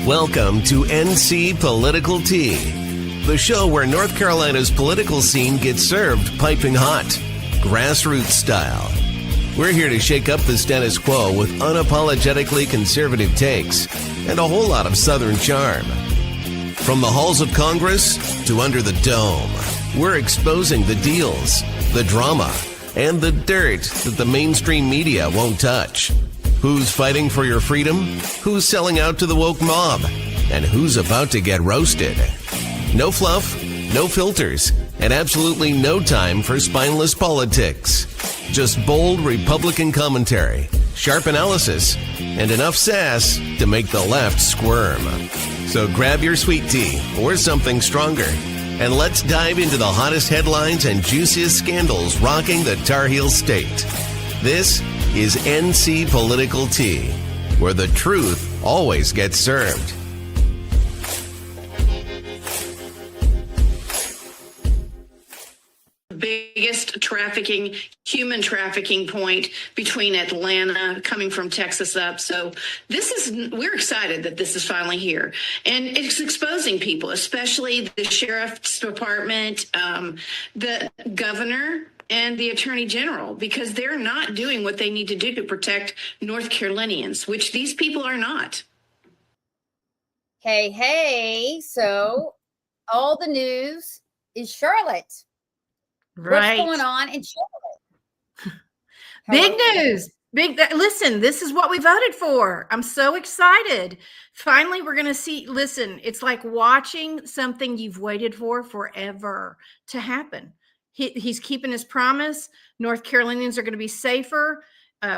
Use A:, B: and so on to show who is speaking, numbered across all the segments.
A: Welcome to NC Political Tea, the show where North Carolina's political scene gets served piping hot, grassroots style. We're here to shake up the status quo with unapologetically conservative takes and a whole lot of Southern charm. From the halls of Congress to under the dome, we're exposing the deals, the drama, and the dirt that the mainstream media won't touch. Who's fighting for your freedom? Who's selling out to the woke mob? And who's about to get roasted? No fluff, no filters, and absolutely no time for spineless politics. Just bold Republican commentary, sharp analysis, and enough sass to make the left squirm. So grab your sweet tea or something stronger, and let's dive into the hottest headlines and juiciest scandals rocking the Tar Heel State. This is NC Political Tea, where the truth always gets served.
B: Biggest human trafficking point between Atlanta, coming from Texas up. So we're excited that this is finally here. And it's exposing people, especially the sheriff's department, the governor, and the attorney general, because they're not doing what they need to do to protect North Carolinians, which these people are not.
C: Hey, so all the news is Charlotte.
D: Right.
C: What's going on in Charlotte?
D: Big news. Listen, this is what we voted for. I'm so excited. Finally, we're going to see. Listen, it's like watching something you've waited for forever to happen. He's keeping his promise. North Carolinians are going to be safer.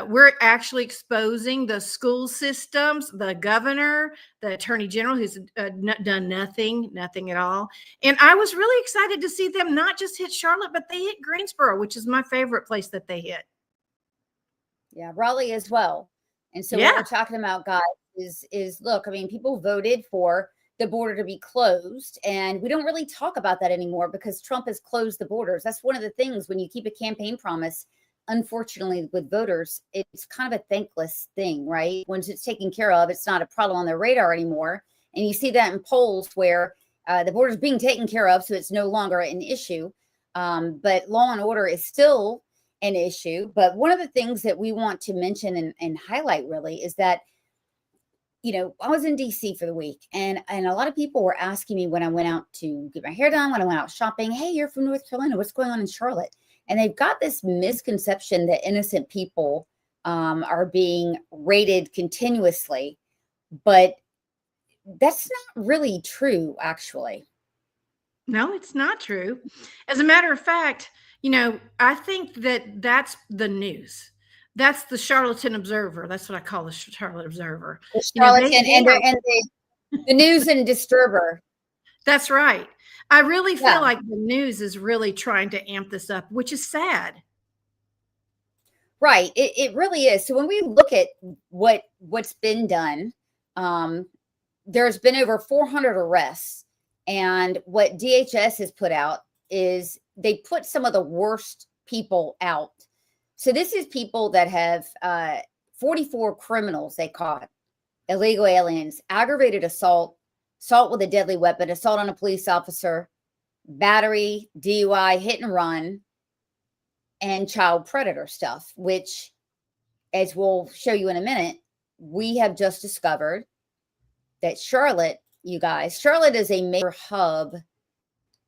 D: We're actually exposing the school systems, the governor, the attorney general, who's done nothing at all. And I was really excited to see them not just hit Charlotte, but they hit Greensboro, which is my favorite place that they hit.
C: Yeah, Raleigh as well. And so what we're talking about, guys, is look, I mean, people voted for the border to be closed, and we don't really talk about that anymore because Trump has closed the borders. That's one of the things when you keep a campaign promise. Unfortunately, with voters, it's kind of a thankless thing, right? Once it's taken care of, it's not a problem on their radar anymore. And you see that in polls where the border is being taken care of, so it's no longer an issue. But law and order is still an issue. But one of the things that we want to mention and highlight really is that, you know, I was in DC for the week, and a lot of people were asking me when I went out to get my hair done, when I went out shopping, hey, you're from North Carolina, what's going on in Charlotte? And they've got this misconception that innocent people are being raided continuously, but that's not really true, actually.
D: No, it's not true. As a matter of fact, you know, I think that's the news. That's the Charlatan Observer. That's what I call the Charlotte Observer.
C: The Charlatan and the news and disturber.
D: That's right. I really feel like the news is really trying to amp this up, which is sad.
C: Right. It really is. So when we look at what's been done, there's been over 400 arrests. And what DHS has put out is they put some of the worst people out. So this is people that have 44 criminals they caught, illegal aliens, aggravated assault with a deadly weapon, assault on a police officer, battery, DUI, hit and run, and child predator stuff, which, as we'll show you in a minute, we have just discovered that Charlotte, you guys, Charlotte is a major hub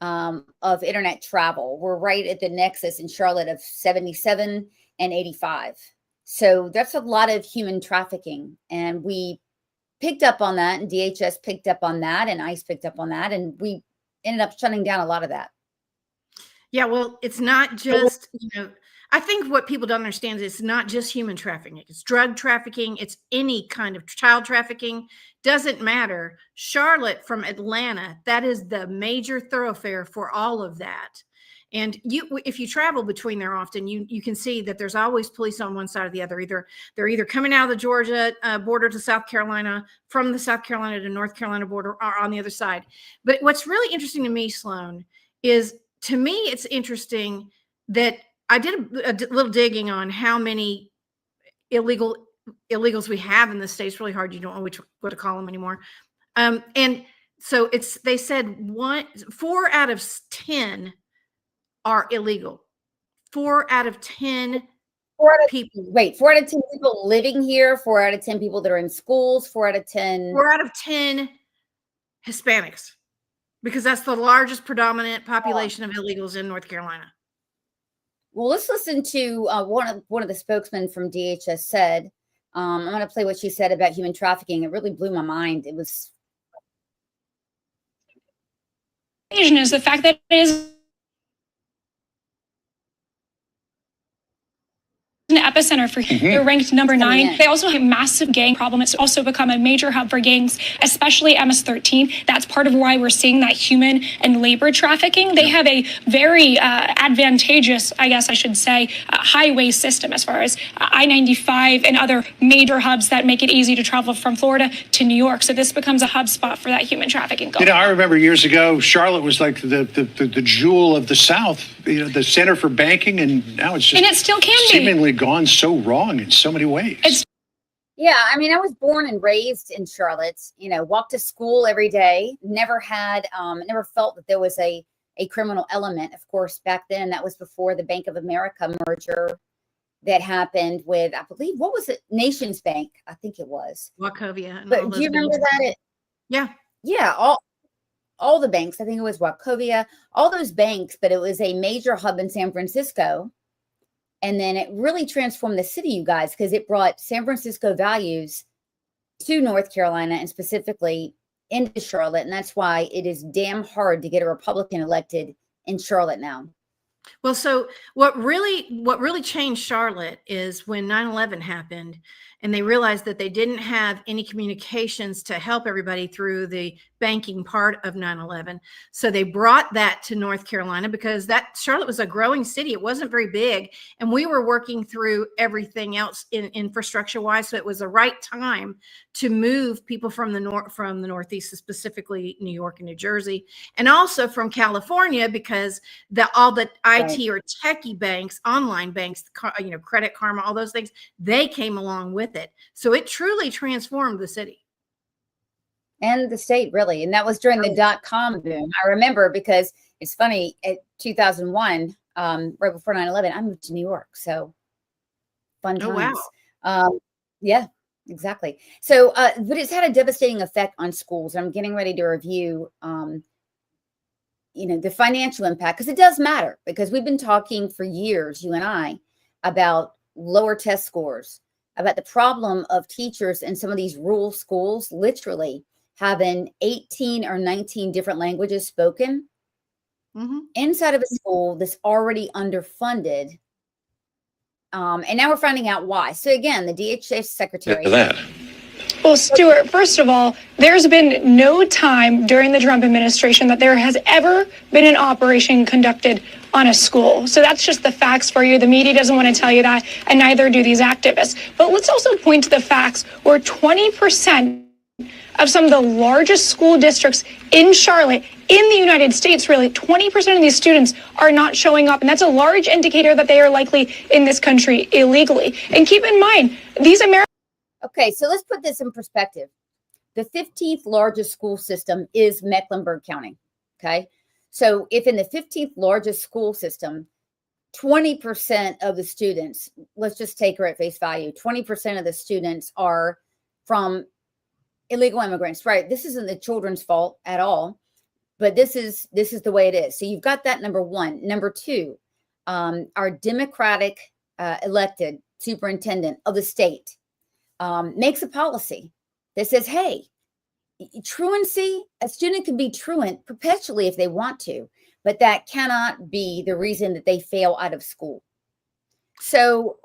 C: of internet travel. We're right at the nexus in Charlotte of 77 and 85. So that's a lot of human trafficking. And we picked up on that, and DHS picked up on that, and ICE picked up on that, and we ended up shutting down a lot of that.
D: Yeah, well, it's not just, you know, I think what people don't understand is it's not just human trafficking. It's drug trafficking. It's any kind of child trafficking. Doesn't matter. Charlotte from Atlanta, that is the major thoroughfare for all of that. And if you travel between there often, you can see that there's always police on one side or the other. They're either coming out of the Georgia border to South Carolina, from the South Carolina to North Carolina border, or on the other side. But what's really interesting to me, Sloan, is to me it's interesting that I did a little digging on how many illegals we have in the state. It's really hard. You don't know what to call them anymore. And so they said 4 out of 10 are illegal. 4 out of 10 people.
C: Wait, 4 out of 10 people living here, 4 out of 10 people that are in schools, 4 out of 10.
D: 4 out of 10 Hispanics, because that's the largest predominant population of illegals in North Carolina.
C: Well, let's listen to one of the spokesmen from DHS said. I'm going to play what she said about human trafficking. It really blew my mind. It was.
E: Is the fact that it is an epicenter for they're ranked number 9. They also have a massive gang problem. It's also become a major hub for gangs, especially MS-13. That's part of why we're seeing that human and labor trafficking. They have a very advantageous, I guess I should say, highway system as far as I-95 and other major hubs that make it easy to travel from Florida to New York. So this becomes a hub spot for that human trafficking.
F: I remember years ago, Charlotte was like the jewel of the South, the center for banking, and now it's just
E: and it still can
F: seemingly gone so wrong in so many ways.
C: Yeah, I mean, I was born and raised in Charlotte, walked to school every day, never felt that there was a criminal element. Of course, back then, that was before the Bank of America merger that happened with, I believe, what was it? Nations Bank, I think it was.
D: Wachovia.
C: But do you remember that? Yeah, all the banks, I think it was Wachovia, all those banks, but it was a major hub in San Francisco. And then it really transformed the city, you guys, because it brought San Francisco values to North Carolina and specifically into Charlotte. And that's why it is damn hard to get a Republican elected in Charlotte now.
D: Well, so what really changed Charlotte is when 9/11 happened and they realized that they didn't have any communications to help everybody through the banking part of 9/11. So they brought that to North Carolina because Charlotte was a growing city. It wasn't very big. And we were working through everything else in infrastructure wise. So it was the right time to move people from the Northeast, specifically New York and New Jersey, and also from California, because all the IT or techie banks, online banks, Credit Karma, all those things, they came along with it. So it truly transformed the city.
C: And the state, really. And that was during the .com boom. I remember because it's funny, at 2001, right before 9/11, I moved to New York. So fun times.
D: Oh, wow.
C: Yeah, exactly. So, but it's had a devastating effect on schools. I'm getting ready to review, the financial impact, because it does matter, because we've been talking for years, you and I, about lower test scores, about the problem of teachers in some of these rural schools, literally having 18 or 19 different languages spoken inside of a school that's already underfunded. And now we're finding out why. So again, the DHS secretary.
E: Well, Stuart, first of all, there's been no time during the Trump administration that there has ever been an operation conducted on a school. So that's just the facts for you. The media doesn't want to tell you that, and neither do these activists. But let's also point to the facts where 20% of some of the largest school districts in Charlotte, in the United States, really, 20% of these students are not showing up. And that's a large indicator that they are likely in this country illegally. And keep in mind, these Americans.
C: Okay, so let's put this in perspective. The 15th largest school system is Mecklenburg County. Okay, so if in the 15th largest school system, 20% of the students, let's just take her at face value, 20% of the students are from illegal immigrants, right? This isn't the children's fault at all, but this is the way it is. So you've got that, number one. Number two, our Democratic elected superintendent of the state makes a policy that says, hey, truancy, a student can be truant perpetually if they want to, but that cannot be the reason that they fail out of school. So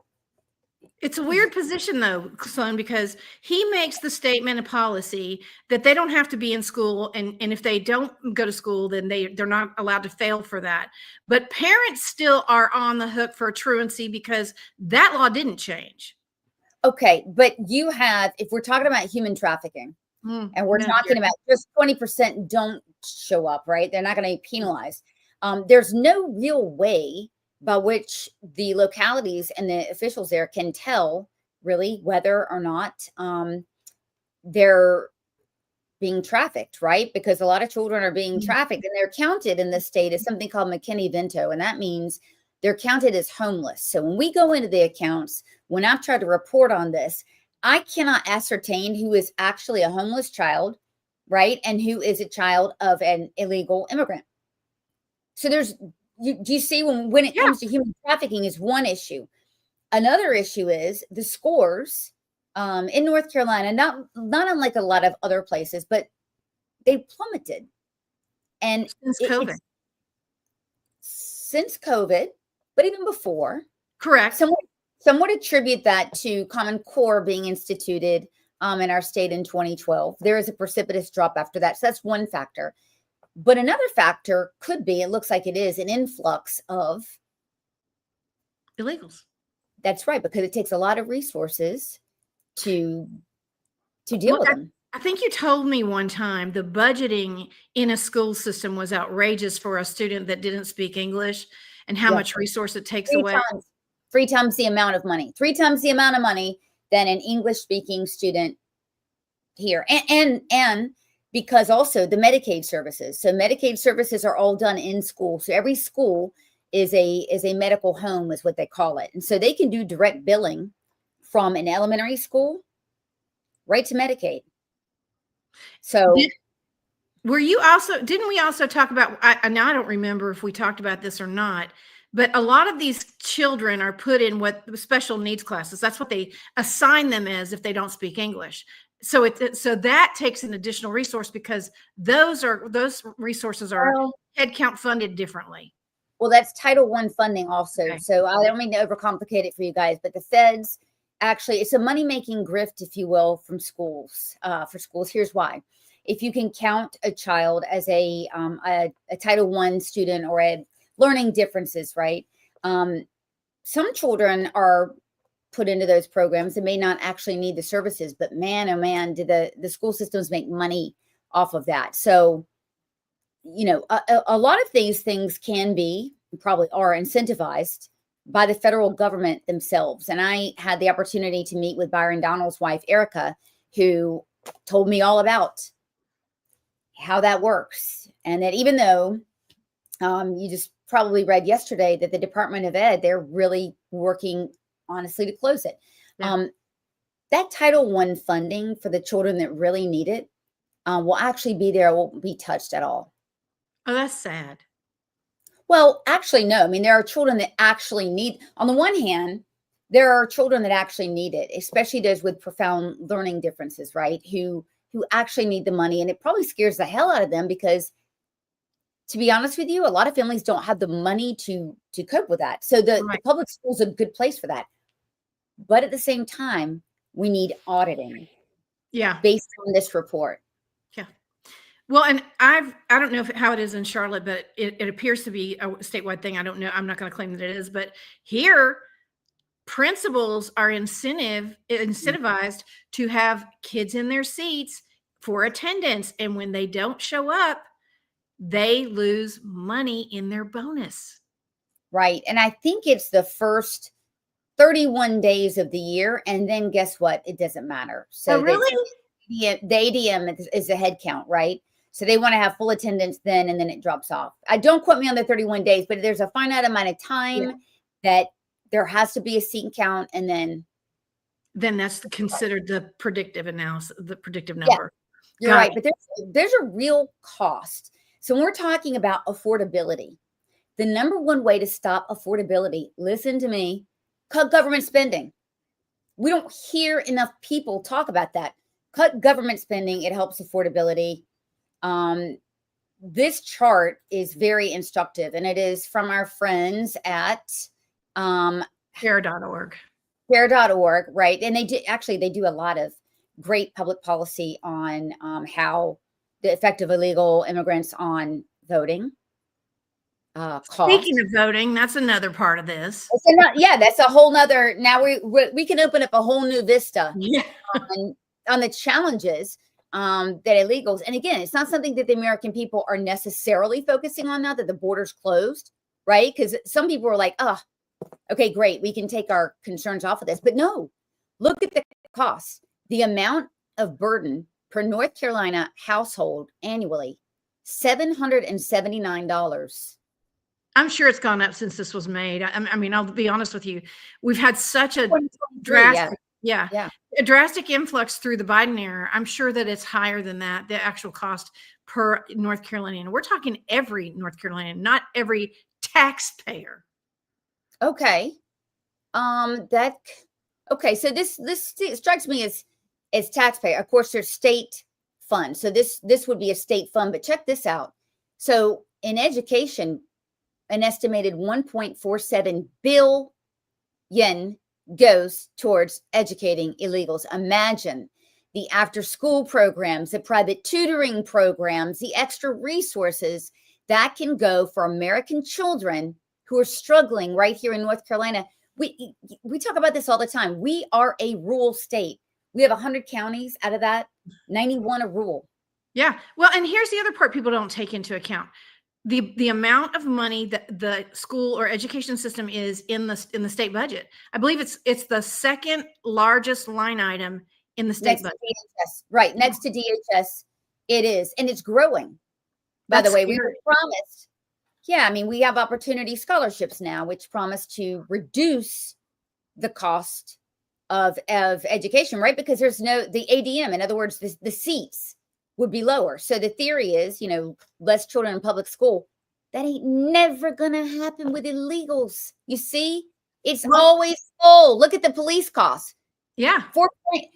D: it's a weird position, though, Sloan, because he makes the statement and policy that they don't have to be in school. And if they don't go to school, then they're not allowed to fail for that. But parents still are on the hook for truancy because that law didn't change.
C: Okay, but you have, if we're talking about human trafficking, and we're talking about just 20% don't show up, right? They're not going to be penalized. There's no real way by which the localities and the officials there can tell really whether or not they're being trafficked, right? Because a lot of children are being trafficked, and they're counted in the state as something called McKinney-Vento, and that means they're counted as homeless. So when we go into the accounts, when I've tried to report on this, I cannot ascertain who is actually a homeless child, right? And who is a child of an illegal immigrant. So do you see when it comes to human trafficking is one issue. Another issue is the scores in North Carolina, not unlike a lot of other places, but they plummeted. And since COVID, but even before.
D: Correct.
C: Some would attribute that to Common Core being instituted in our state in 2012. There is a precipitous drop after that. So that's one factor. But another factor could be, it looks like it is, an influx of
D: illegals.
C: That's right, because it takes a lot of resources to deal with them.
D: I think you told me one time the budgeting in a school system was outrageous for a student that didn't speak English, and how much resource it takes away.
C: Three times the amount of money. 3 times the amount of money than an English-speaking student here. And because also the Medicaid services. So Medicaid services are all done in school. So every school is a medical home, is what they call it. And so they can do direct billing from an elementary school right to Medicaid. So
D: didn't we also talk about, I don't remember if we talked about this or not, but a lot of these children are put in what special needs classes. That's what they assign them as if they don't speak English. So so that takes an additional resource, because those resources are headcount funded differently.
C: Well, that's Title I funding also.
D: Okay.
C: So I don't mean to overcomplicate it for you guys, but the feds actually, it's a money-making grift, if you will, from schools, for schools. Here's why. If you can count a child as a Title I student or a learning differences, right? Some children are put into those programs and may not actually need the services, but man, oh man, do the school systems make money off of that. So, you know, a lot of these things can be, probably are, incentivized by the federal government themselves. And I had the opportunity to meet with Byron Donald's wife, Erica, who told me all about how that works. And that even though you just probably read yesterday that the Department of Ed, they're really working honestly to close it. Yeah. That Title I funding for the children that really need it will actually be there, won't be touched at all.
D: Oh, that's sad.
C: Well, actually, no. I mean, there are children that actually need, on the one hand, there are children that actually need it, especially those with profound learning differences, right? Who actually need the money. And it probably scares the hell out of them because, to be honest with you, a lot of families don't have the money to cope with that. So the public school is a good place for that. But at the same time, we need auditing.
D: Yeah.
C: Based on this report.
D: Yeah. Well, and I don't know how it is in Charlotte, but it appears to be a statewide thing. I don't know. I'm not going to claim that it is, but here principals are incentivized to have kids in their seats for attendance. And when they don't show up, they lose money in their bonus.
C: Right. And I think it's the first 31 days of the year. And then guess what? It doesn't matter. So
D: really?
C: The ADM is a head count, right? So they want to have full attendance then, and then it drops off. I don't quote me on the 31 days, but there's a finite amount of time that there has to be a seat count. And then
D: that's considered the predictive analysis, the predictive number.
C: Yeah, you're right. But there's a real cost. So when we're talking about affordability, the number one way to stop affordability, listen to me, cut government spending. We don't hear enough people talk about that. Cut government spending. It helps affordability. This chart is very instructive, and it is from our friends at
D: care.org.
C: Care.org, right? And they do a lot of great public policy on how the effect of illegal immigrants on voting.
D: Speaking of voting, that's another part of this.
C: That's a whole nother. Now we can open up a whole new vista on the challenges that illegals. And again, it's not something that the American people are necessarily focusing on now that the border's closed, right? Because some people are like, oh, okay, great, we can take our concerns off of this. But no, look at the costs, the amount of burden per North Carolina household annually, $779.
D: I'm sure it's gone up since this was made. I mean, I'll be honest with you. We've had such a
C: 2023,
D: drastic,
C: yeah.
D: a drastic influx through the Biden era. I'm sure that it's higher than that, the actual cost per North Carolinian. We're talking every North Carolinian, not every taxpayer.
C: Okay. So this strikes me as taxpayer. Of course, there's state fund. So this would be a state fund, but check this out. So in education, an estimated 1.47 billion goes towards educating illegals. Imagine the after school programs, the private tutoring programs, the extra resources that can go for American children who are struggling right here in North Carolina. We talk about this all the time. We are a rural state. We have 100 counties. Out of that, 91 are rural.
D: Yeah. Well, and here's the other part people don't take into account. The amount of money that the school or education system is in the state budget. I believe it's the second largest line item in the state budget.
C: DHS, right, next to DHS, it is, and it's growing. By the way, we were promised. Yeah, I mean, we have opportunity scholarships now, which promise to reduce the cost of education, right? Because there's the ADM, in other words, the seats would be lower. So the theory is, less children in public school. That ain't never gonna happen with illegals. You see, it's always full. Look at the police costs.
D: Yeah.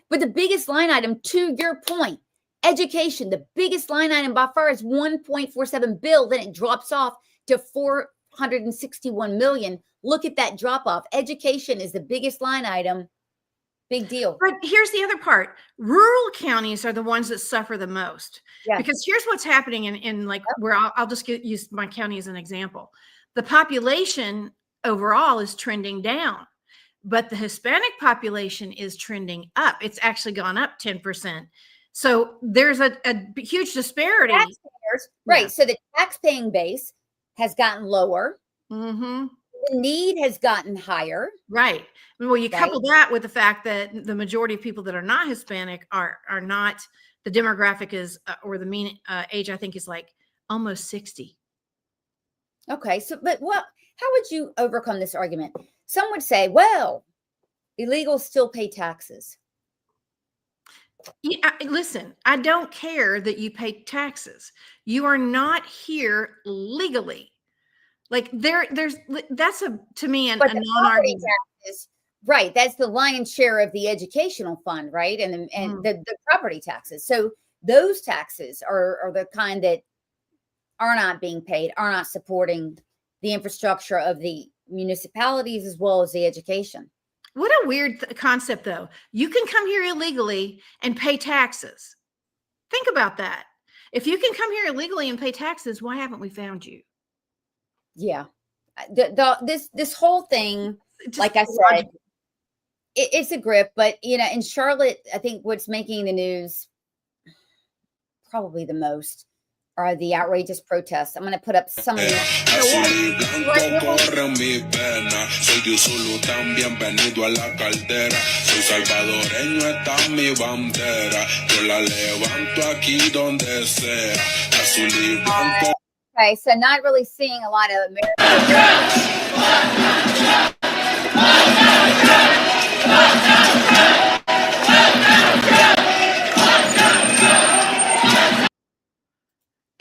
C: But the biggest line item, to your point, education, the biggest line item by far is 1.47 bill. Then it drops off to 461 million. Look at that drop off. Education is the biggest line item. Big deal.
D: But here's the other part. Rural counties are the ones that suffer the most. Yeah. Because here's what's happening in where I'll just use my county as an example. The population overall is trending down, but the Hispanic population is trending up. It's actually gone up 10%. So there's a huge disparity.
C: Right. Yeah. So the tax-paying base has gotten lower.
D: Mm-hmm.
C: The need has gotten higher.
D: Right. Well, you couple that with the fact that the majority of people that are not Hispanic are not, the demographic is, or the mean age, I think, is like almost 60.
C: Okay. So, but how would you overcome this argument? Some would say, well, illegals still pay taxes.
D: Yeah, listen, I don't care that you pay taxes. You are not here legally. Like that's to me a non-argument.
C: Taxes, right. That's the lion's share of the educational fund, right? And the property taxes. So those taxes are the kind that are not being paid, are not supporting the infrastructure of the municipalities as well as the education.
D: What a weird concept, though. You can come here illegally and pay taxes. Think about that. If you can come here illegally and pay taxes, why haven't we found you?
C: Yeah, this whole thing, like I said, it's a grip. But in Charlotte, I think what's making the news probably the most are the outrageous protests. I'm going to put up some of these. Okay, so not really seeing a lot of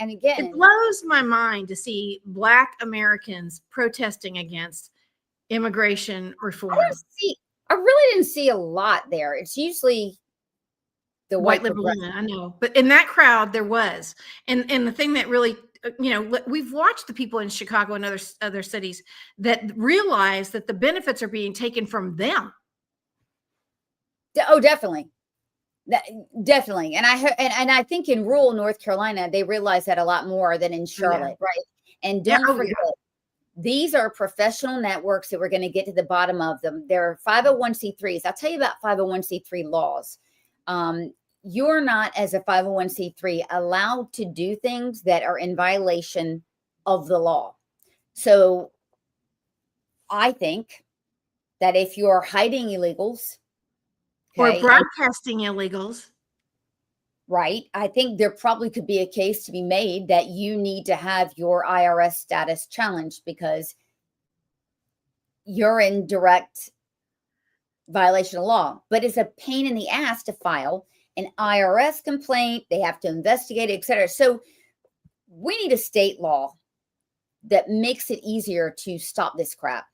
C: And again,
D: it blows my mind to see Black Americans protesting against immigration reform.
C: I really didn't see a lot there. It's usually the white
D: liberal women, I know, but in that crowd there was, and the thing that really, we've watched the people in Chicago and other cities that realize that the benefits are being taken from them.
C: Oh, definitely. Definitely. And I think in rural North Carolina, they realize that a lot more than in Charlotte. Right. And don't forget, these are professional networks that we're going to get to the bottom of them. They're 501c3s. I'll tell you about 501c3 laws. You're not, as a 501c3, allowed to do things that are in violation of the law. So I think that if you're hiding illegals,
D: or broadcasting illegals,
C: right? I think there probably could be a case to be made that you need to have your IRS status challenged because you're in direct violation of law. But it's a pain in the ass to file an IRS complaint. They have to investigate it, et cetera. So we need a state law that makes it easier to stop this crap.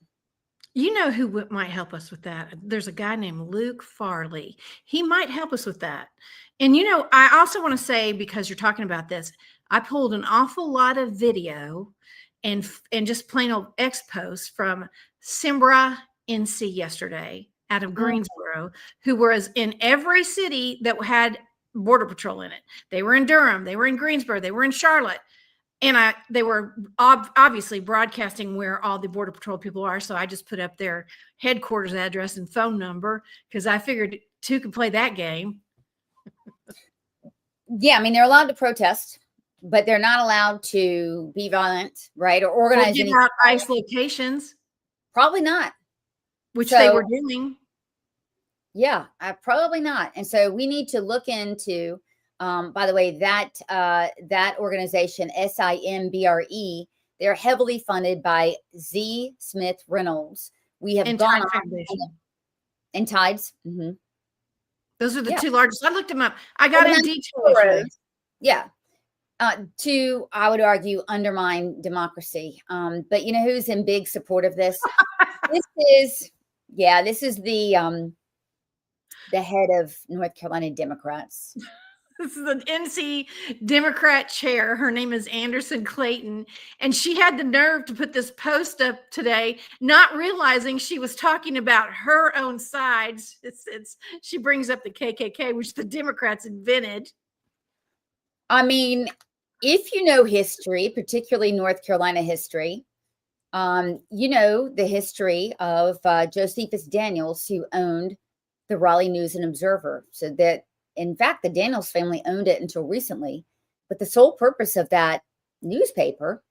D: You know who might help us with that? There's a guy named Luke Farley. He might help us with that. And, you know, I also want to say, because you're talking about this, I pulled an awful lot of video and just plain old X posts from Simbra NC yesterday out of Greensboro, who was in every city that had Border Patrol in it. They were in Durham, they were in Greensboro, they were in Charlotte. And they were obviously broadcasting where all the Border Patrol people are. So I just put up their headquarters address and phone number because I figured two could play that game.
C: Yeah, I mean, they're allowed to protest, but they're not allowed to be violent, right? Or organize
D: Or
C: any
D: out ICE locations.
C: Probably not.
D: Which they were doing.
C: Yeah, probably not. And so we need to look into, by the way, that organization, SIMBRE, they're heavily funded by Z. Smith Reynolds. We have gone on and Tides. Mm-hmm.
D: Those are the two largest. I looked them up. I got in detail.
C: Yeah. To, I would argue, undermine democracy. But you know who's in big support of this? This is the head of North Carolina Democrats.
D: This is an NC Democrat chair. Her name is Anderson Clayton. And she had the nerve to put this post up today, not realizing she was talking about her own sides. She brings up the KKK, which the Democrats invented.
C: I mean, if you know history, particularly North Carolina history, you know the history of Josephus Daniels, who owned the Raleigh News and Observer. So that, in fact, the Daniels family owned it until recently. But the sole purpose of that newspaper,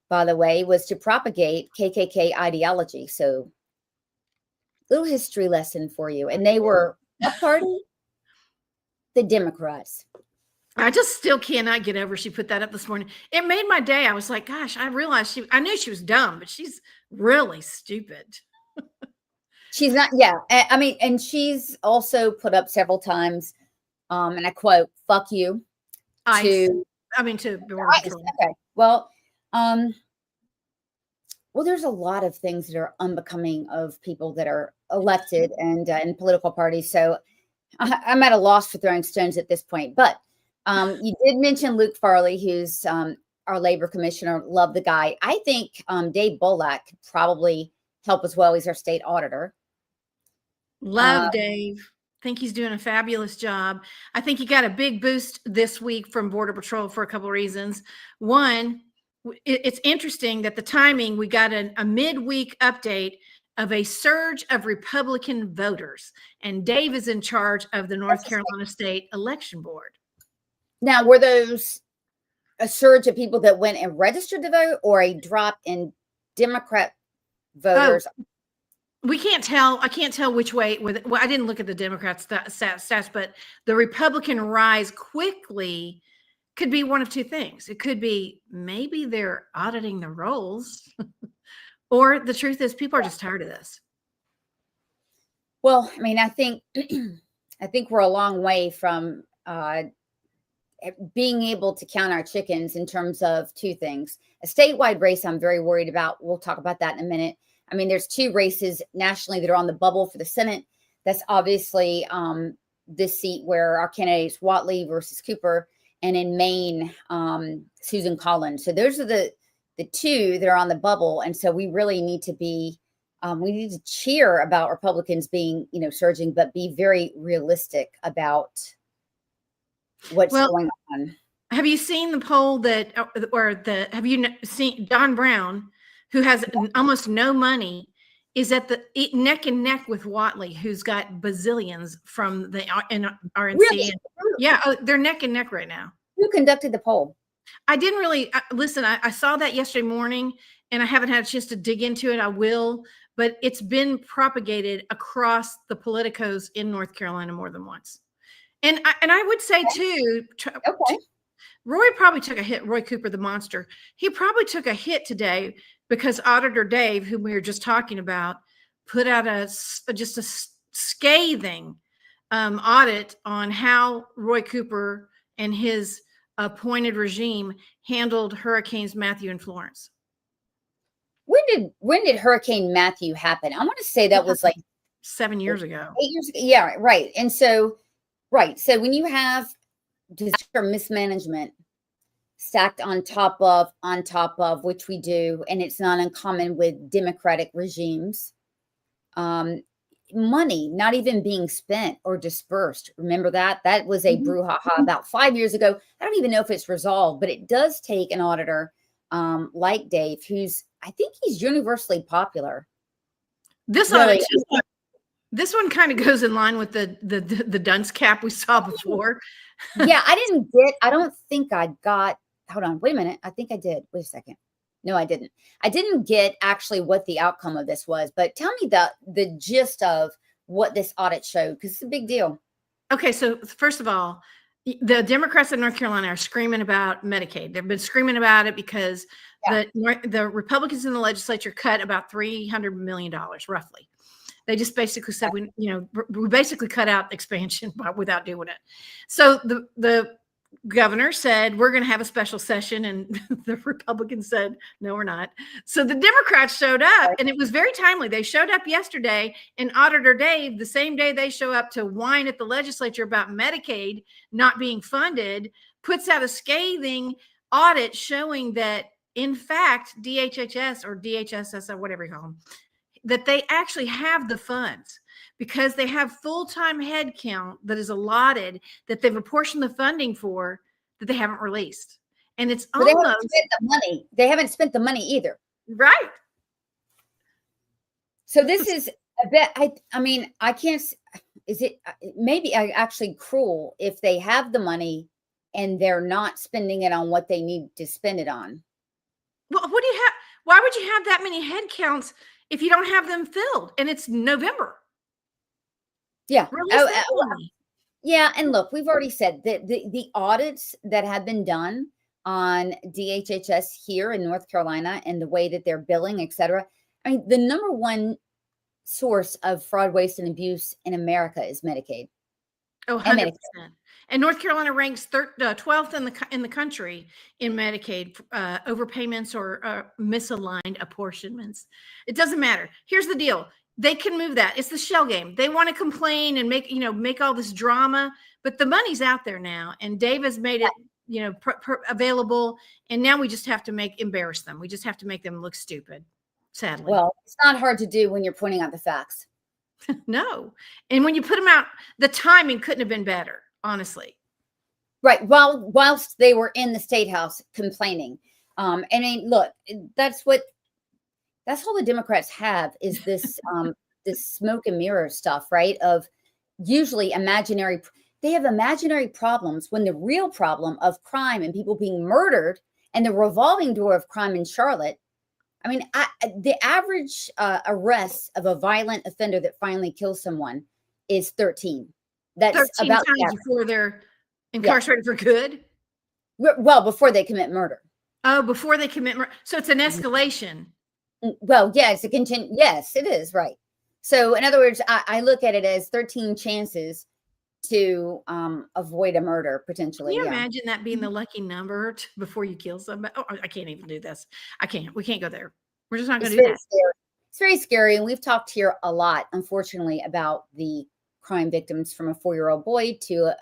C: by the way, was to propagate KKK ideology. So, little history lesson for you. And they were a party, the Democrats.
D: I just still cannot get over she put that up this morning. It made my day. I was like, gosh, I realized I knew she was dumb, but she's really stupid.
C: She's not, yeah. I mean, and she's also put up several times, and I quote, "Fuck you."
D: To Border Patrol.
C: Okay. Well, there's a lot of things that are unbecoming of people that are elected and in political parties. So I'm at a loss for throwing stones at this point. But you did mention Luke Farley, who's our labor commissioner. Love the guy. I think Dave Bullock could probably help as well. He's our state auditor.
D: Love Dave. Think he's doing a fabulous job. I think he got a big boost this week from Border Patrol for a couple of reasons. One, it's interesting that the timing, we got a midweek update of a surge of Republican voters, and Dave is in charge of the North Carolina State Election Board.
C: Now, were those a surge of people that went and registered to vote, or a drop in Democrat voters?
D: Oh. We can't tell. I can't tell which way. Well, I didn't look at the Democrats' stats, but the Republican rise quickly could be one of two things. It could be maybe they're auditing the rolls, or the truth is people are just tired of this.
C: Well, I mean, I think we're a long way from being able to count our chickens in terms of two things. A statewide race I'm very worried about. We'll talk about that in a minute. I mean, there's two races nationally that are on the bubble for the Senate. That's obviously this seat where our candidate is Whatley versus Cooper, and in Maine, Susan Collins. So those are the two that are on the bubble. And so we really need to be, we need to cheer about Republicans being, surging, but be very realistic about what's going on.
D: Have you seen the poll have you seen Don Brown, who has almost no money, is at the neck and neck with Whatley, who's got bazillions from the RNC.
C: Really?
D: Yeah, they're neck and neck right now.
C: Who conducted the poll?
D: I didn't really listen. I saw that yesterday morning, and I haven't had a chance to dig into it. I will, but it's been propagated across the politicos in North Carolina more than once. And I would say too,
C: Okay.
D: Roy probably took a hit. Roy Cooper, the monster, he probably took a hit today because Auditor Dave, whom we were just talking about, put out just a scathing audit on how Roy Cooper and his appointed regime handled Hurricanes Matthew and Florence.
C: When did Hurricane Matthew happen? I want to say that was like
D: 7 years ago.
C: 8 years ago. Yeah, right. And so, right. So when you have disaster mismanagement stacked on top of which we do, and it's not uncommon with democratic regimes, money not even being spent or dispersed. Remember that was a brouhaha about 5 years ago. I don't even know if it's resolved, but it does take an auditor like Dave, who's, I think he's universally popular.
D: This
C: Really.
D: This one kind of goes in line with the dunce cap we saw before.
C: Yeah, I don't think I got, hold on, wait a minute. I think I did. Wait a second. No, I didn't. I didn't get actually what the outcome of this was, but tell me the gist of what this audit showed, because it's a big deal.
D: Okay, so first of all, the Democrats in North Carolina are screaming about Medicaid. They've been screaming about it because the Republicans in the legislature cut about $300 million, roughly. They just basically said, we basically cut out expansion without doing it. So the governor said, we're going to have a special session. And the Republicans said, no, we're not. So the Democrats showed up, and it was very timely. They showed up yesterday, and Auditor Dave, the same day they show up to whine at the legislature about Medicaid not being funded, puts out a scathing audit showing that, in fact, DHHS or DHSS or whatever you call them, that they actually have the funds because they have full-time head count that is allotted, that they've apportioned the funding for, that they haven't released. And it's
C: But
D: almost
C: they haven't spent the money. They haven't spent the money either.
D: right.
C: So this is a bit, I mean, I can't, is it maybe actually cruel if they have the money and they're not spending it on what they need to spend it on?
D: Well, what do you have? Why would you have that many head counts if you don't have them filled? And it's November.
C: Yeah.
D: Realistically.
C: Yeah. And look, we've already said that the audits that have been done on DHHS here in North Carolina and the way that they're billing, et cetera. I mean, the number one source of fraud, waste, and abuse in America is Medicaid.
D: Oh, 100%. And North Carolina ranks 12th in the country in Medicaid overpayments or misaligned apportionments. It doesn't matter. Here's the deal. They can move that. It's the shell game. They want to complain and make all this drama, but the money's out there now, and Dave has made it, available. And now we just have to embarrass them. We just have to make them look stupid. Sadly.
C: Well, it's not hard to do when you're pointing out the facts.
D: No. And when you put them out, the timing couldn't have been better, honestly.
C: Right. Whilst they were in the State House complaining. And I mean, look, that's all the Democrats have is this, this smoke and mirror stuff, right? Of usually they have imaginary problems when the real problem of crime and people being murdered and the revolving door of crime in Charlotte. I mean, the average arrest of a violent offender that finally kills someone is 13. That's
D: 13
C: about
D: times before they're incarcerated for good.
C: Well, before they commit murder.
D: Oh, before they commit murder. So it's an escalation.
C: Well, yeah, it's a yes, it is, right. So in other words, I look at it as 13 chances to avoid a murder potentially.
D: Can you imagine that being the lucky number before you kill somebody? Oh, I can't even do this. We can't go there. We're just not going to do that.
C: Scary. It's very scary. And we've talked here a lot, unfortunately, about the crime victims from a 4-year-old boy to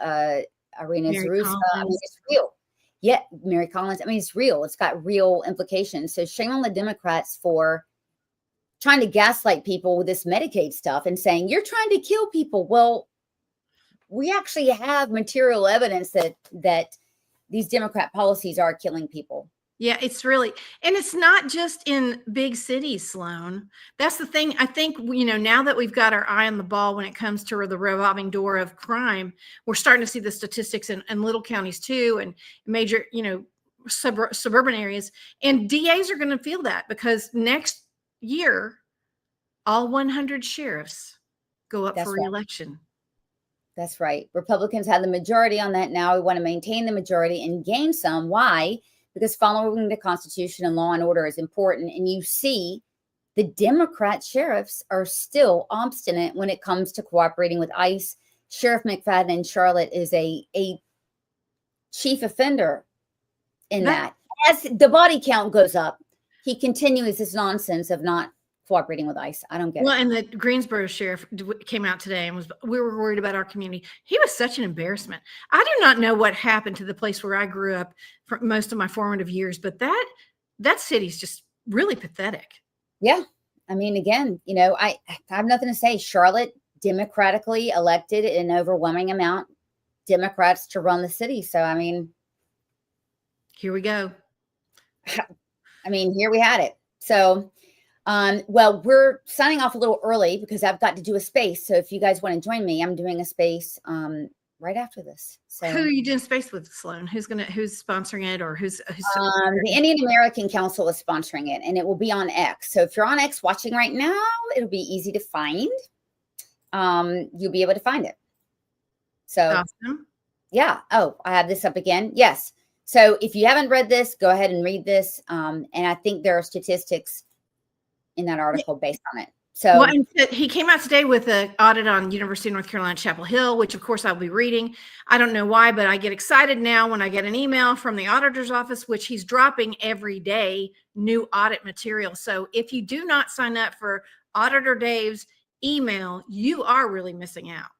C: Irina Zarusa. I mean, it's real. Yeah, Mary Collins. I mean, it's real. It's got real implications. So shame on the Democrats for trying to gaslight people with this Medicaid stuff and saying, you're trying to kill people. Well, we actually have material evidence that these Democrat policies are killing people.
D: Yeah, it's really, and it's not just in big cities, Sloan. That's the thing. I think, now that we've got our eye on the ball when it comes to the revolving door of crime, we're starting to see the statistics in little counties too, and major, suburban areas. And DAs are going to feel that because next year, all 100 sheriffs go up for reelection.
C: That's right. Republicans had the majority on that. Now we want to maintain the majority and gain some. Why? Because following the Constitution and law and order is important. And you see the Democrat sheriffs are still obstinate when it comes to cooperating with ICE. Sheriff McFadden in Charlotte is a chief offender in that. As the body count goes up, he continues this nonsense of not cooperating with ICE. I don't get it.
D: Well, and the Greensboro sheriff came out today and we were worried about our community. He was such an embarrassment. I do not know what happened to the place where I grew up for most of my formative years, but that city's just really pathetic.
C: Yeah. I mean, again, I have nothing to say. Charlotte democratically elected an overwhelming amount Democrats to run the city. So, I mean,
D: here we go.
C: I mean, here we had it. So, well, we're signing off a little early because I've got to do a space. So if you guys want to join me, I'm doing a space right after this. So
D: who are you doing space with, Sloan? Who's sponsoring it, or who's
C: the Indian American Council is sponsoring it, and it will be on X. So if you're on X watching right now, it'll be easy to find. You'll be able to find it. So
D: awesome.
C: Yeah. Oh, I have this up again. Yes. So if you haven't read this, go ahead and read this. And I think there are statistics in that article based on it. So
D: well, he came out today with an audit on University of North Carolina, Chapel Hill, which of course I'll be reading. I don't know why, but I get excited now when I get an email from the auditor's office, which he's dropping every day, new audit material. So if you do not sign up for Auditor Dave's email, you are really missing out.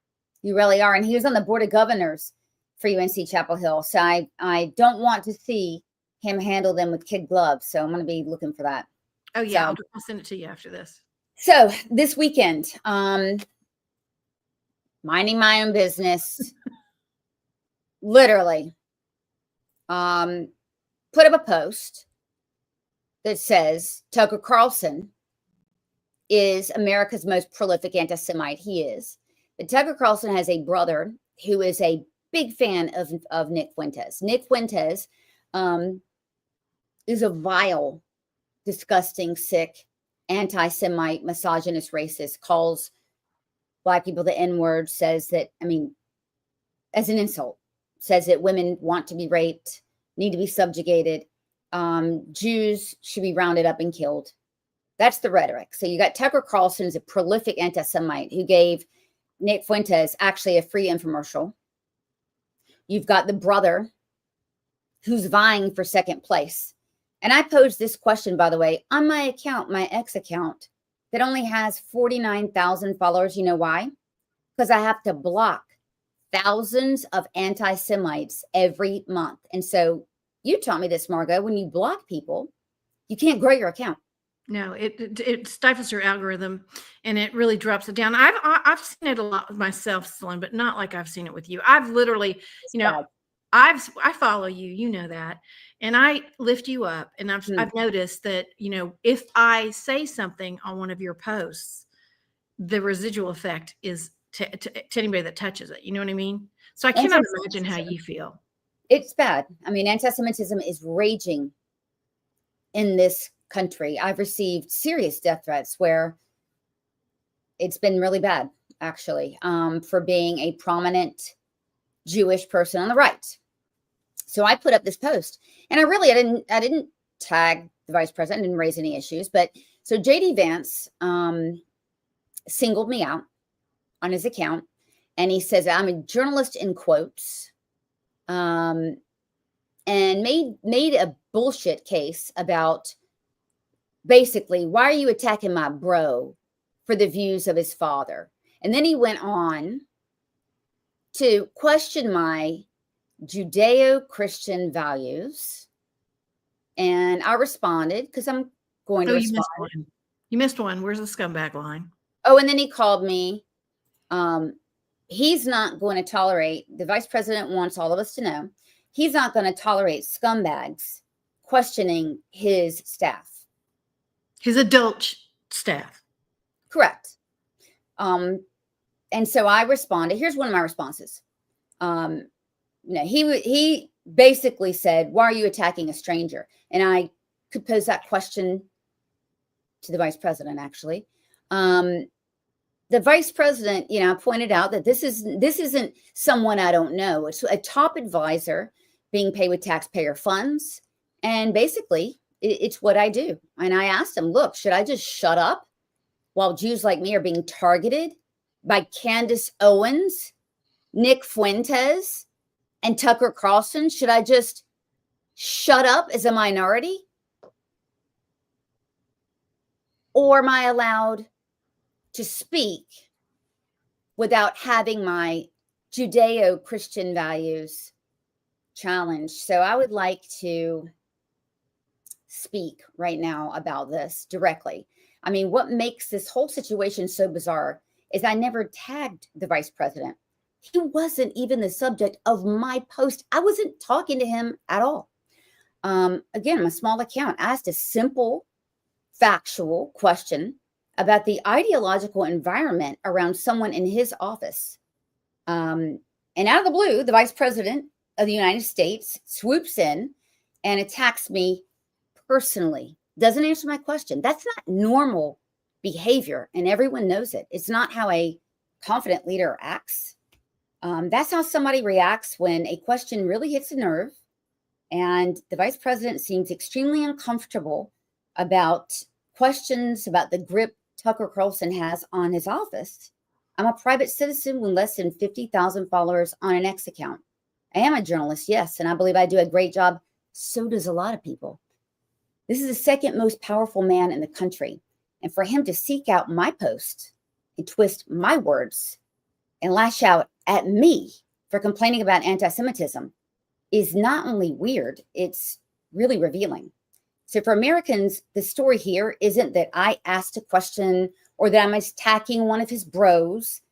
C: You really are. And he was on the board of governors for UNC Chapel Hill. So I don't want to see him handle them with kid gloves. So I'm going to be looking for that.
D: Oh, yeah.
C: So,
D: I'll send it to you after this.
C: So this weekend, minding my own business, literally put up a post that says Tucker Carlson is America's most prolific anti-Semite. He is. But Tucker Carlson has a brother who is a big fan of Nick Fuentes. Nick Fuentes is a vile, disgusting, sick, anti-Semite, misogynist, racist, calls Black people the N-word, says that, I mean, as an insult, says that women want to be raped, need to be subjugated, Jews should be rounded up and killed. That's the rhetoric. So you got Tucker Carlson, is a prolific anti-Semite who gave Nick Fuentes actually a free infomercial. You've got the brother who's vying for second place. And I posed this question, by the way, on my account, my X account, that only has 49,000 followers. You know why? Because I have to block thousands of anti-Semites every month. And so you taught me this, Margot, when you block people, you can't grow your account.
D: No, it stifles your algorithm and it really drops it down. I've seen it a lot with myself, Sloan, but not like I've seen it with you. I've literally, I follow you, you know that, and I lift you up. And I've noticed that, if I say something on one of your posts, the residual effect is to anybody that touches it. You know what I mean? So I cannot imagine how you feel.
C: It's bad. I mean, anti-Semitism is raging in this country. I've received serious death threats where it's been really bad, actually, for being a prominent Jewish person on the right. So I put up this post, and I didn't tag the vice president, didn't raise any issues, but so JD Vance singled me out on his account, and he says I'm a journalist in quotes, and made a bullshit case about basically, why are you attacking my bro for the views of his father? And then he went on to question my Judeo-Christian values. And I responded because I'm going to respond.
D: You missed one. Where's the scumbag line?
C: Oh, and then he called me. He's not going to tolerate, the vice president wants all of us to know, he's not going to tolerate scumbags questioning his staff.
D: His adult staff.
C: Correct. And so I responded. Here's one of my responses. He basically said, why are you attacking a stranger? And I could pose that question to the vice president, actually. the vice president, pointed out that this isn't someone I don't know. It's a top advisor being paid with taxpayer funds. And basically, it's what I do. And I asked him, look, should I just shut up while Jews like me are being targeted by Candace Owens, Nick Fuentes, and Tucker Carlson? Should I just shut up as a minority? Or am I allowed to speak without having my Judeo-Christian values challenged? So I would like to speak right now about this directly. I mean, what makes this whole situation so bizarre is I never tagged the vice president. He wasn't even the subject of my post. I wasn't talking to him at all. Again, I'm a small account. I asked a simple, factual question about the ideological environment around someone in his office. And out of the blue, the vice president of the United States swoops in and attacks me personally. Doesn't answer my question. That's not normal behavior, and everyone knows it. It's not how a confident leader acts. That's how somebody reacts when a question really hits a nerve, and the vice president seems extremely uncomfortable about questions about the grip Tucker Carlson has on his office. I'm a private citizen with less than 50,000 followers on an X account. I am a journalist, yes, and I believe I do a great job. So does a lot of people. This is the second most powerful man in the country. And for him to seek out my post and twist my words and lash out at me for complaining about anti-Semitism is not only weird, it's really revealing. So for Americans, the story here isn't that I asked a question or that I'm attacking one of his bros.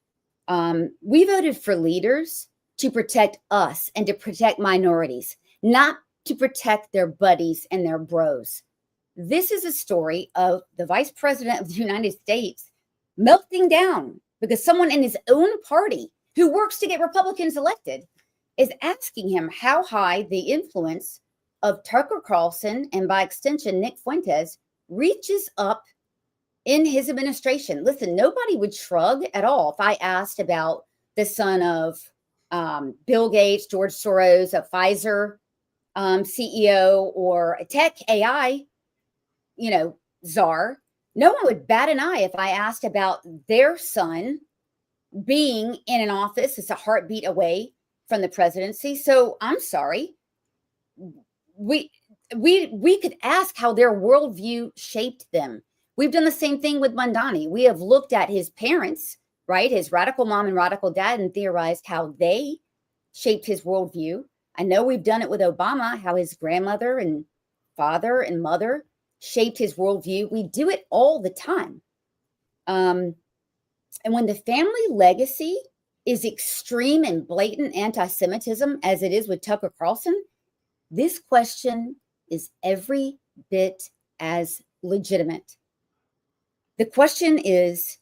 C: We voted for leaders to protect us and to protect minorities, not to protect their buddies and their bros. This is a story of the vice president of the United States melting down because someone in his own party who works to get Republicans elected is asking him how high the influence of Tucker Carlson and by extension, Nick Fuentes reaches up in his administration. Listen, nobody would shrug at all if I asked about the son of Bill Gates, George Soros, a Pfizer CEO, or a tech AI, czar. No one would bat an eye if I asked about their son being in an office that's a heartbeat away from the presidency. So I'm sorry. We could ask how their worldview shaped them. We've done the same thing with Mandani. We have looked at his parents, right? His radical mom and radical dad, and theorized how they shaped his worldview. I know we've done it with Obama, how his grandmother and father and mother shaped his worldview. We do it all the time. And when the family legacy is extreme and blatant anti-Semitism, as it is with Tucker Carlson, this question is every bit as legitimate. The question is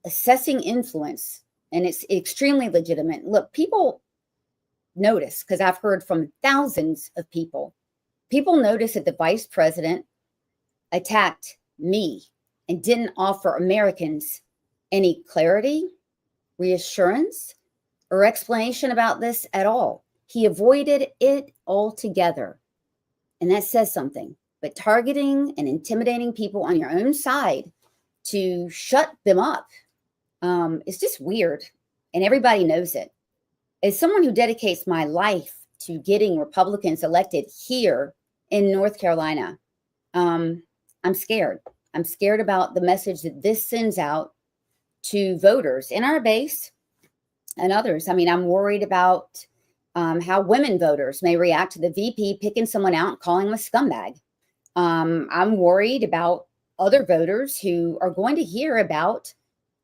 C: assessing influence, and it's extremely legitimate. Look, people notice, because I've heard from thousands of people notice that the vice president attacked me and didn't offer Americans any clarity, reassurance, or explanation about this at all. He avoided it altogether. And that says something. But targeting and intimidating people on your own side to shut them up is just weird. And everybody knows it. As someone who dedicates my life to getting Republicans elected here in North Carolina, I'm scared. I'm scared about the message that this sends out to voters in our base and others. I mean, I'm worried about how women voters may react to the VP picking someone out and calling him a scumbag. I'm worried about other voters who are going to hear about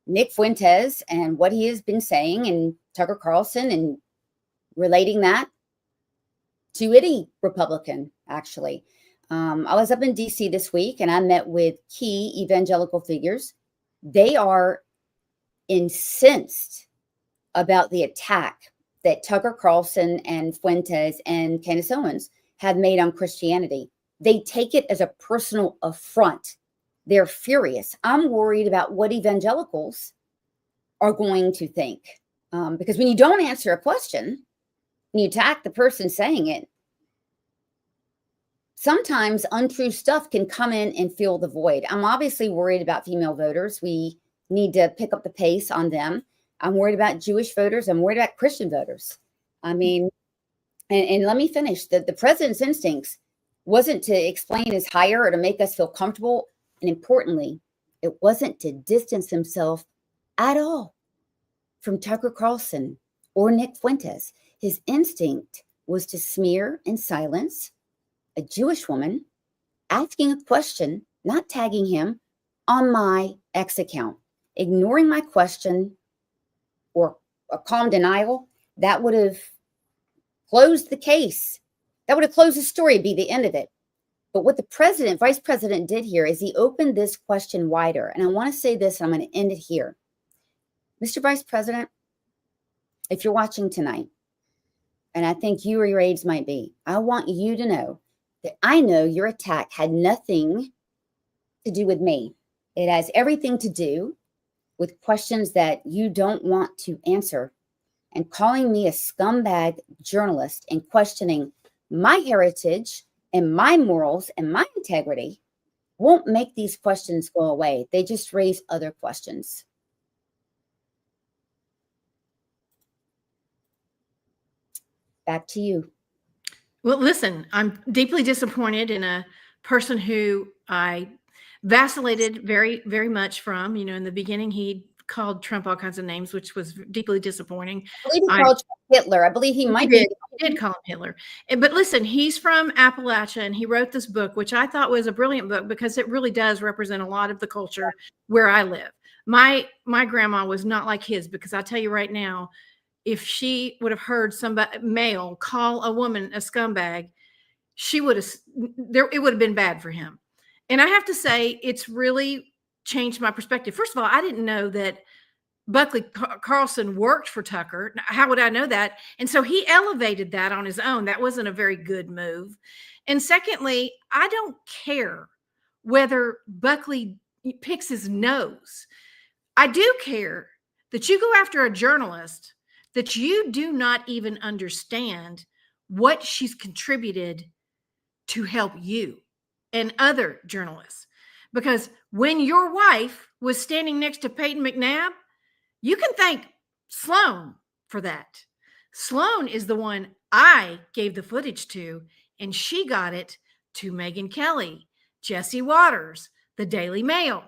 C: Nick Fuentes and what he has been saying, and Tucker Carlson, and relating that to any Republican, actually. I was up in DC this week and I met with key evangelical figures. They are incensed about the attack that Tucker Carlson and Fuentes and Candace Owens have made on Christianity. They take it as a personal affront. They're furious. I'm worried about what evangelicals are going to think. Because when you don't answer a question and you attack the person saying it, sometimes untrue stuff can come in and fill the void. I'm obviously worried about female voters. We need to pick up the pace on them. I'm worried about Jewish voters. I'm worried about Christian voters. I mean, and let me finish. The president's instincts wasn't to explain his hire or to make us feel comfortable. And importantly, it wasn't to distance himself at all from Tucker Carlson or Nick Fuentes. His instinct was to smear and silence a Jewish woman asking a question, not tagging him, on my X account, ignoring my question or a calm denial. That would have closed the case. That would have closed the story, be the end of it. But what the vice president did here is he opened this question wider. And I want to say this, and I'm going to end it here. Mr. Vice President, if you're watching tonight, and I think you or your aides might be, I want you to know that I know your attack had nothing to do with me. It has everything to do with questions that you don't want to answer, and calling me a scumbag journalist and questioning my heritage and my morals and my integrity won't make these questions go away. They just raise other questions. Back to you.
D: Well, listen, I'm deeply disappointed in a person who I vacillated very, very much from. You know, in the beginning, he called Trump all kinds of names, which was deeply disappointing.
C: I believe he called Trump Hitler. I believe he might be.
D: He did call him Hitler. But listen, he's from Appalachia, and he wrote this book, which I thought was a brilliant book because it really does represent a lot of the culture where I live. My grandma was not like his, because I tell you right now, if she would have heard somebody male call a woman a scumbag, it would have been bad for him. And I have to say, it's really changed my perspective. First of all, I didn't know that Buckley Carlson worked for Tucker. How would I know that? And so he elevated that on his own. That wasn't a very good move. And secondly, I don't care whether Buckley picks his nose. I do care that you go after a journalist that you do not even understand what she's contributed to help you and other journalists. Because when your wife was standing next to Peyton McNabb, you can thank Sloan for that. Sloan is the one I gave the footage to, and she got it to Megyn Kelly, Jesse Waters, the Daily Mail.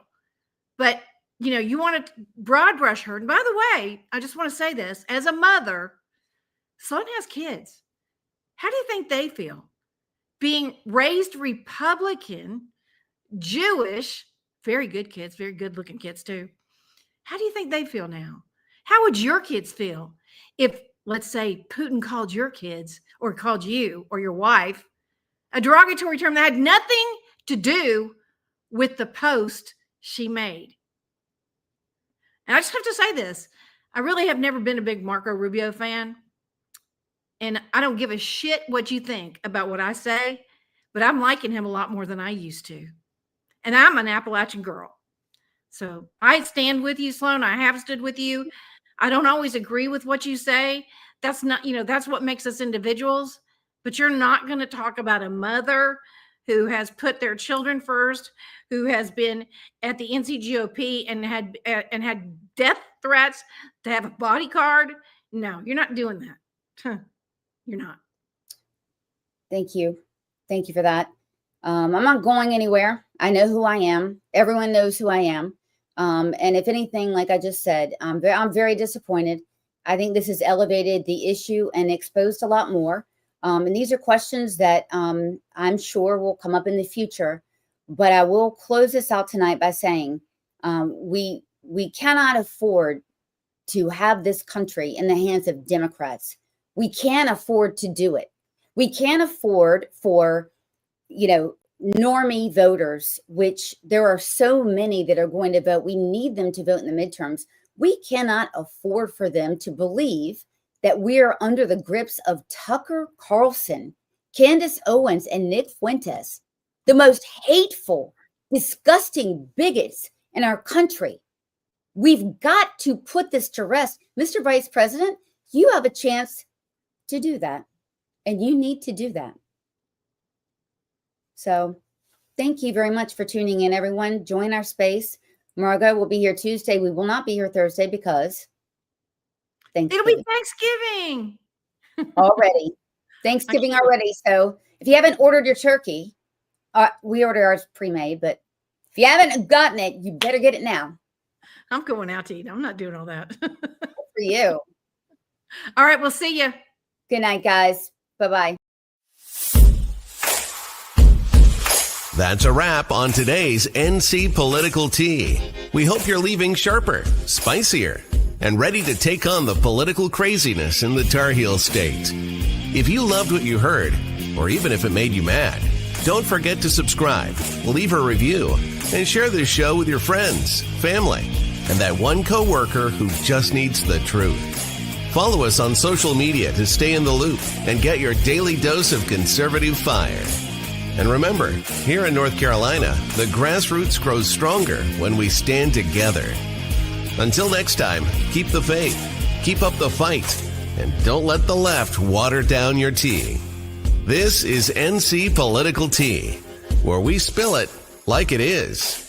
D: But you know, you want to broad brush her. And by the way, I just want to say this, as a mother, Sloan has kids. How do you think they feel? Being raised Republican, Jewish, very good kids, very good looking kids too. How do you think they feel now? How would your kids feel if, let's say, Putin called your kids or called you or your wife a derogatory term that had nothing to do with the post she made? And I just have to say this. I really have never been a big Marco Rubio fan. And I don't give a shit what you think about what I say, but I'm liking him a lot more than I used to. And I'm an Appalachian girl. So I stand with you, Sloan. I have stood with you. I don't always agree with what you say. That's not, that's what makes us individuals. But you're not going to talk about a mother who has put their children first, who has been at the NCGOP and had death threats to have a bodyguard. No, you're not doing that. You're not.
C: Thank you. Thank you for that. I'm not going anywhere. I know who I am. Everyone knows who I am. And if anything, like I just said, I'm very disappointed. I think this has elevated the issue and exposed a lot more. And these are questions that I'm sure will come up in the future. But I will close this out tonight by saying we cannot afford to have this country in the hands of Democrats. We can't afford to do it. We can't afford for, normie voters, which there are so many that are going to vote. We need them to vote in the midterms. We cannot afford for them to believe that we are under the grips of Tucker Carlson, Candace Owens, and Nick Fuentes, the most hateful, disgusting bigots in our country. We've got to put this to rest. Mr. Vice President, you have a chance to do that, and you need to do that. So thank you very much for tuning in, everyone. Join our space. Margot will be here Tuesday. We will not be here Thursday because
D: It'll be Thanksgiving.
C: already. Thanksgiving already. So if you haven't ordered your turkey, we order ours pre-made, but if you haven't gotten it, you better get it now.
D: I'm going out to eat. I'm not doing all that.
C: For you.
D: All right. We'll see you.
C: Good night, guys. Bye-bye.
A: That's a wrap on today's NC Political Tea. We hope you're leaving sharper, spicier, and ready to take on the political craziness in the Tar Heel State. If you loved what you heard, or even if it made you mad, don't forget to subscribe, leave a review, and share this show with your friends, family, and that one coworker who just needs the truth. Follow us on social media to stay in the loop and get your daily dose of conservative fire. And remember, here in North Carolina, the grassroots grows stronger when we stand together. Until next time, keep the faith, keep up the fight, and don't let the left water down your tea. This is NC Political Tea, where we spill it like it is.